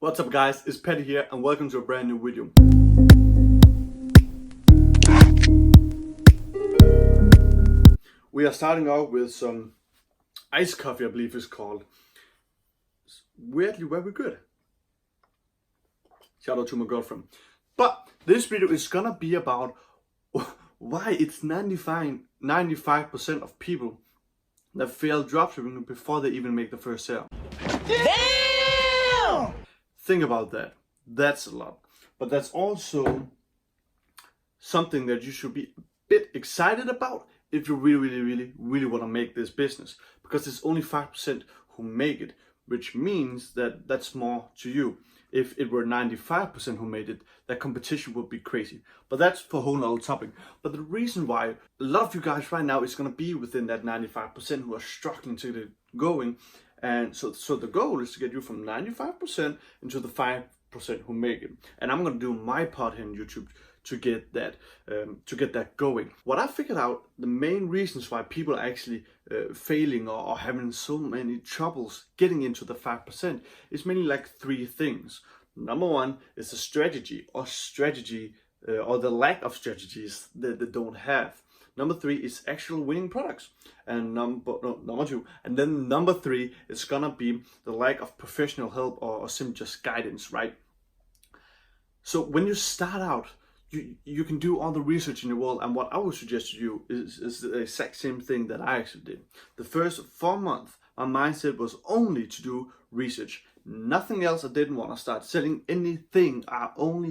What's up guys, it's Petty here and welcome to a brand new video. We are starting out with some iced coffee, I believe it's called. It's weirdly very good. Shout out to my girlfriend. But this video is gonna be about why it's 95% of people that fail dropshipping before they even make the first sale. Damn! Think about that. That's a lot. But that's also something that you should be a bit excited about if you really want to make this business. Because it's only 5% who make it, which means that that's more to you. If it were 95% who made it, that competition would be crazy. But that's for a whole nother topic. But the reason why a lot of you guys right now is going to be within that 95% who are struggling to get it going. And so the goal is to get you from 95% into the 5% who make it. And I'm going to do my part here on YouTube to get that going. What I figured out, the main reasons why people are actually failing or having so many troubles getting into the 5% is mainly like three things. Number one is the strategy or the lack of strategies that they don't have. Number three is actual winning products. And number two. And then number three is gonna be the lack of professional help or simply just guidance, right? So when you start out, you can do all the research in the world, and what I would suggest to you is the exact same thing that I actually did. The first 4 months, my mindset was only to do research. Nothing else. I didn't want to start selling anything. All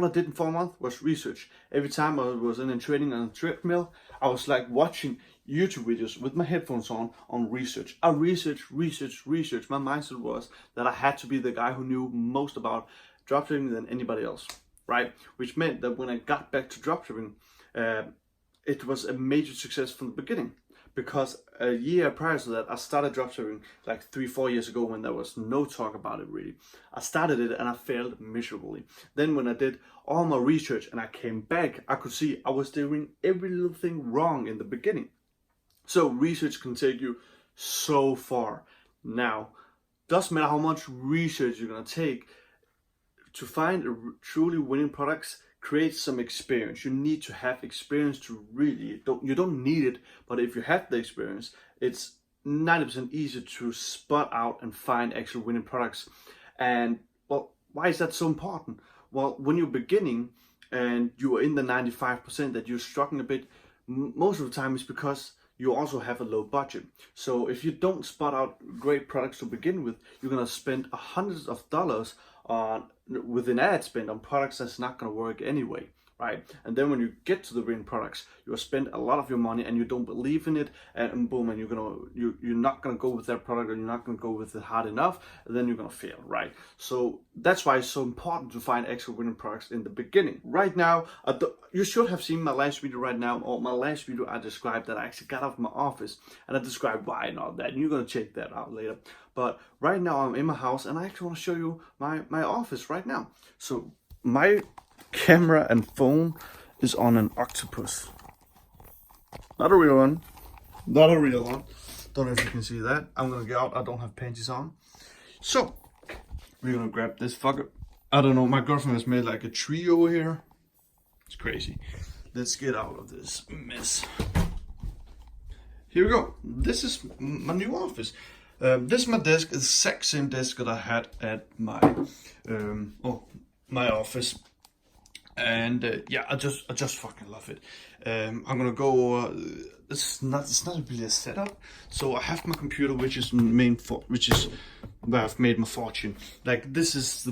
I did in 4 months was research. Every time I was in a training on a treadmill, I was like watching YouTube videos with my headphones on research. I research. My mindset was that I had to be the guy who knew most about dropshipping than anybody else, right? Which meant that when I got back to dropshipping, it was a major success from the beginning. Because a year prior to that, I started dropshipping like 3-4 years ago when there was no talk about it really. I started it and I failed miserably. Then when I did all my research and I came back, I could see I was doing every little thing wrong in the beginning. So research can take you so far. Now, doesn't matter how much research you're gonna take to find truly winning products. Create some experience. You need to have experience to really, you don't need it, but if you have the experience, it's 90% easier to spot out and find actual winning products. And well, why is that so important? Well, when you're beginning and you are in the 95% that you're struggling a bit, most of the time it's because you also have a low budget. So if you don't spot out great products to begin with, you're gonna spend hundreds of dollars with an ad spend on products that's not going to work anyway, right? And then when you get to the winning products, you spend a lot of your money and you don't believe in it, and boom, and you're not going to go with that product, or you're not going to go with it hard enough, and then you're going to fail, right? So that's why it's so important to find actual winning products in the beginning. Right now, you should have seen my last video right now, or my last video I described that I actually got out of my office, and I described why and all that, and you're going to check that out later. But right now I'm in my house and I actually want to show you my office right now. So my camera and phone is on an octopus. Not a real one. Not a real one. Don't know if you can see that. I'm gonna get out. I don't have panties on. So we're gonna grab this fucker. I don't know, my girlfriend has made like a tree over here. It's crazy. Let's get out of this mess. Here we go. This is my new office. This is my desk. It's the exact same desk that I had at my my office, and yeah, I just fucking love it. I'm gonna go. It's not really a setup. So I have my computer, which is where I've made my fortune. Like, this is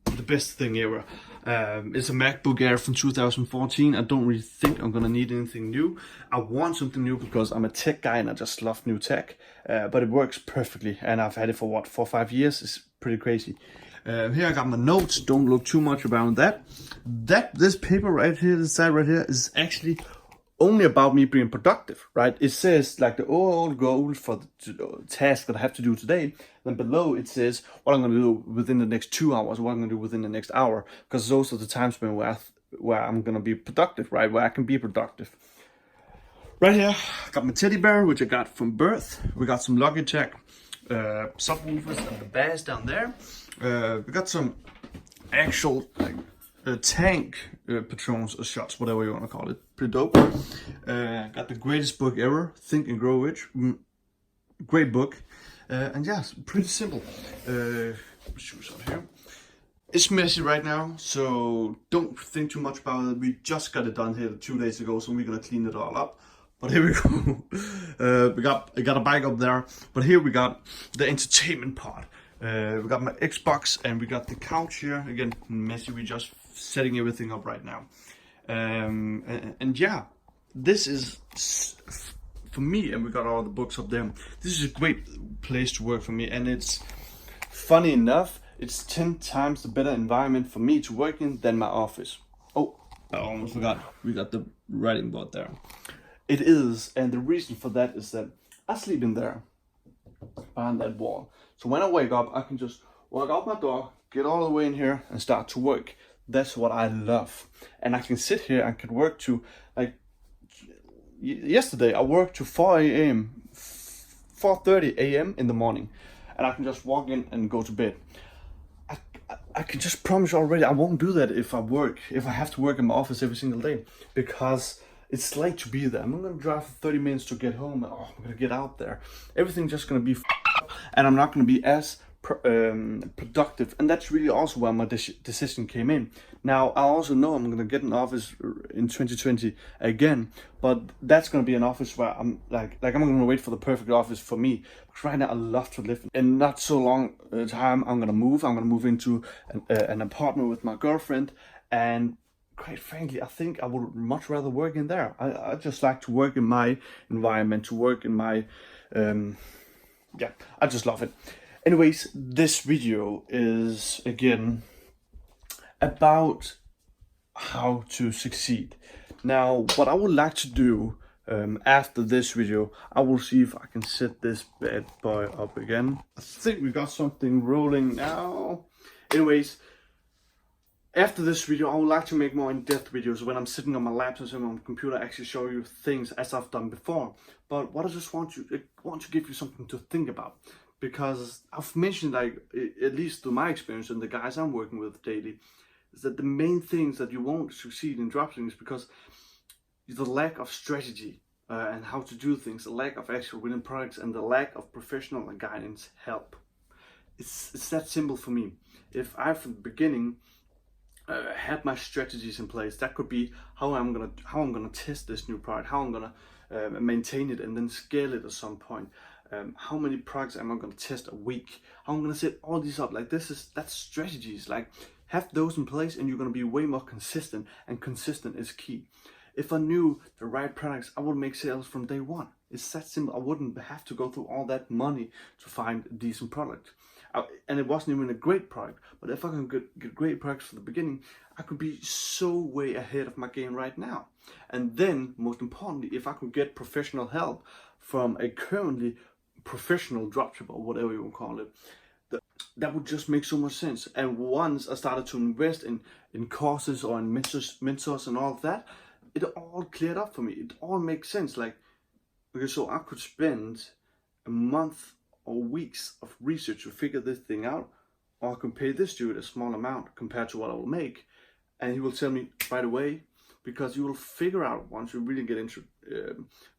the best thing ever. It's a MacBook Air from 2014. I don't really think I'm gonna need anything new. I want something new because I'm a tech guy and I just love new tech. But it works perfectly, and I've had it for what, 4 or 5 years. It's pretty crazy. Here I got my notes. Don't look too much around that. This paper right here, this side right here, is actually only about me being productive, right? It says like the overall goal for the task that I have to do today. Then below it says what I'm going to do within the next 2 hours, what I'm going to do within the next hour, because those are the time span where I'm going to be productive, right? Where I can be productive. Right here, I got my teddy bear, which I got from birth. We got some Logitech subwoofers and the bass down there. We got some actual like tank patrons or shots, whatever you want to call it. Pretty dope. Got the greatest book ever, Think and Grow Rich. Great book. And yeah, it's pretty simple. Shoes on here. It's messy right now, so don't think too much about it. We just got it done here 2 days ago, so we're gonna clean it all up. But here we go. I got a bike up there, but here we got the entertainment part. We got my Xbox and we got the couch here. Again, messy. We're just setting everything up right now. And yeah, this is for me, and we got all the books up there. This is a great place to work for me, and it's funny enough, it's 10 times the better environment for me to work in than my office. Oh, I almost forgot. We got the writing board there. It is, and the reason for that is that I sleep in there, behind that wall. So when I wake up, I can just walk out my door, get all the way in here, and start to work. That's what I love. And I can sit here and can work to, like, yesterday I worked to 4:30 a.m. in the morning. And I can just walk in and go to bed. I can just promise you already, I won't do that if I have to work in my office every single day, because it's late to be there. I'm gonna drive for 30 minutes to get home. Oh, I'm gonna get out there. Everything's just gonna be and I'm not gonna be as productive. And that's really also where my decision came in. Now, I also know I'm gonna get an office in 2020 again, but that's gonna be an office where I'm like I'm gonna wait for the perfect office for me. Because right now I love to live in not so long time. I'm gonna move into an apartment with my girlfriend, and quite frankly, I think I would much rather work in there. I just like to work in my environment, to work in my yeah, I just love it. Anyways, this video is again about how to succeed. Now, what I would like to do after this video, I will see if I can set this bad boy up again. I think we got something rolling now. Anyways, after this video, I would like to make more in-depth videos when I'm sitting on my laptop and on my computer, actually show you things as I've done before. But what I just want to give you something to think about. Because I've mentioned, like, at least through my experience and the guys I'm working with daily, is that the main things that you won't succeed in dropshipping is because the lack of strategy and how to do things, the lack of actual winning products, and the lack of professional guidance help. It's that simple for me. If I from the beginning had my strategies in place, that could be how I'm gonna test this new product, how I'm gonna maintain it and then scale it at some point. How many products am I going to test a week? How I'm going to set all these up. Like, that's strategies. Like, have those in place and you're going to be way more consistent, and consistent is key. If I knew the right products, I would make sales from day one. It's that simple. I wouldn't have to go through all that money to find a decent product. And it wasn't even a great product, but if I can get great products from the beginning, I could be so way ahead of my game right now. And then, most importantly, if I could get professional help from a currently professional dropshipper, or whatever you want to call it, that would just make so much sense. And once I started to invest in courses or in mentors and all of that, it all cleared up for me. It all makes sense. Like, okay, so I could spend a month or weeks of research to figure this thing out, or I can pay this dude a small amount compared to what I will make, and he will tell me right away. Because you will figure out, once you really get into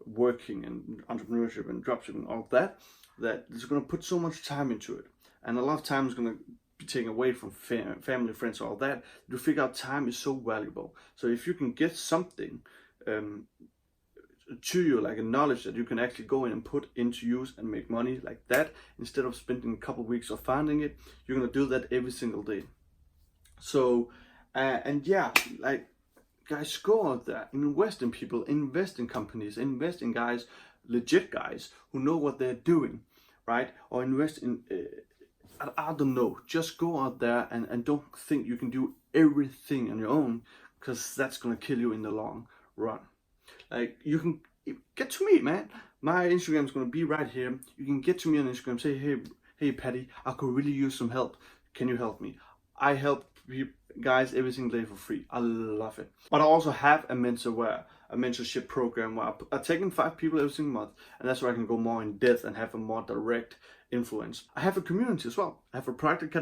working and entrepreneurship and dropshipping and all of that, that it's going to put so much time into it. And a lot of time is going to be taken away from family, friends, all that. You figure out time is so valuable. So if you can get something to you, like a knowledge that you can actually go in and put into use and make money like that, instead of spending a couple of weeks of finding it, you're going to do that every single day. So, and yeah, like, guys, go out there, invest in people, invest in companies, invest in guys, legit guys who know what they're doing, right? Or invest in, I don't know, just go out there and don't think you can do everything on your own, because that's gonna kill you in the long run. Like, you can get to me, man. My Instagram is gonna be right here. You can get to me on Instagram, say, hey Patty, I could really use some help. Can you help me? I help guys every single day for free. I love it. But I also have a mentorship program where I take in 5 people every single month, and that's where I can go more in depth and have a more direct influence. I have a community as well. I have a product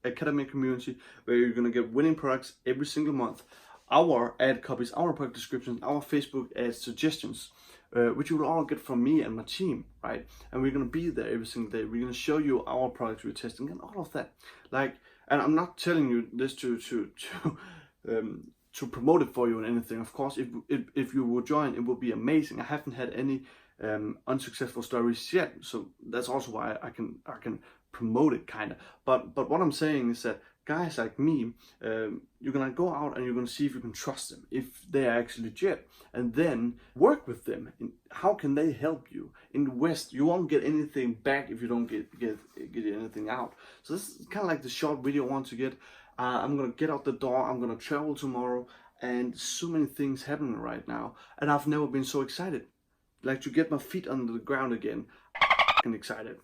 Academy community where you're gonna get winning products every single month, our ad copies, our product descriptions, our Facebook ad suggestions, which you will all get from me and my team, right? And we're gonna be there every single day. We're gonna show you our products we're testing and all of that. Like, and I'm not telling you this to promote it for you and anything. Of course, if you will join, it will be amazing. I haven't had any unsuccessful stories yet, so that's also why I can promote it kind of. But what I'm saying is that guys like me, you're gonna go out and you're gonna see if you can trust them, if they are actually legit, and then work with them. How can they help you? In the West, you won't get anything back if you don't get anything out. So this is kind of like the short video I want to get. I'm gonna get out the door. I'm gonna travel tomorrow, and so many things happening right now, and I've never been so excited. Like, to get my feet under the ground again. I'm excited,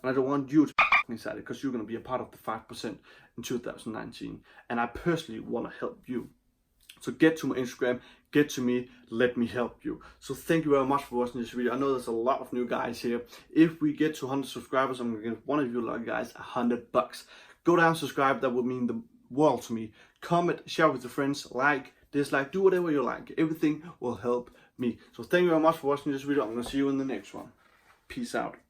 and I don't want you to be excited, because you're gonna be a part of the 5% in 2019, and I personally want to help you. So get to my Instagram, get to me, let me help you. So thank you very much for watching this video. I know there's a lot of new guys here. If we get to 100 subscribers, I'm gonna give one of you guys $100. Go down, subscribe. That would mean the world to me. Comment, share with your friends, like, dislike, do whatever you like. Everything will help me. So thank you very much for watching this video. I'm gonna see you in the next one. Peace out.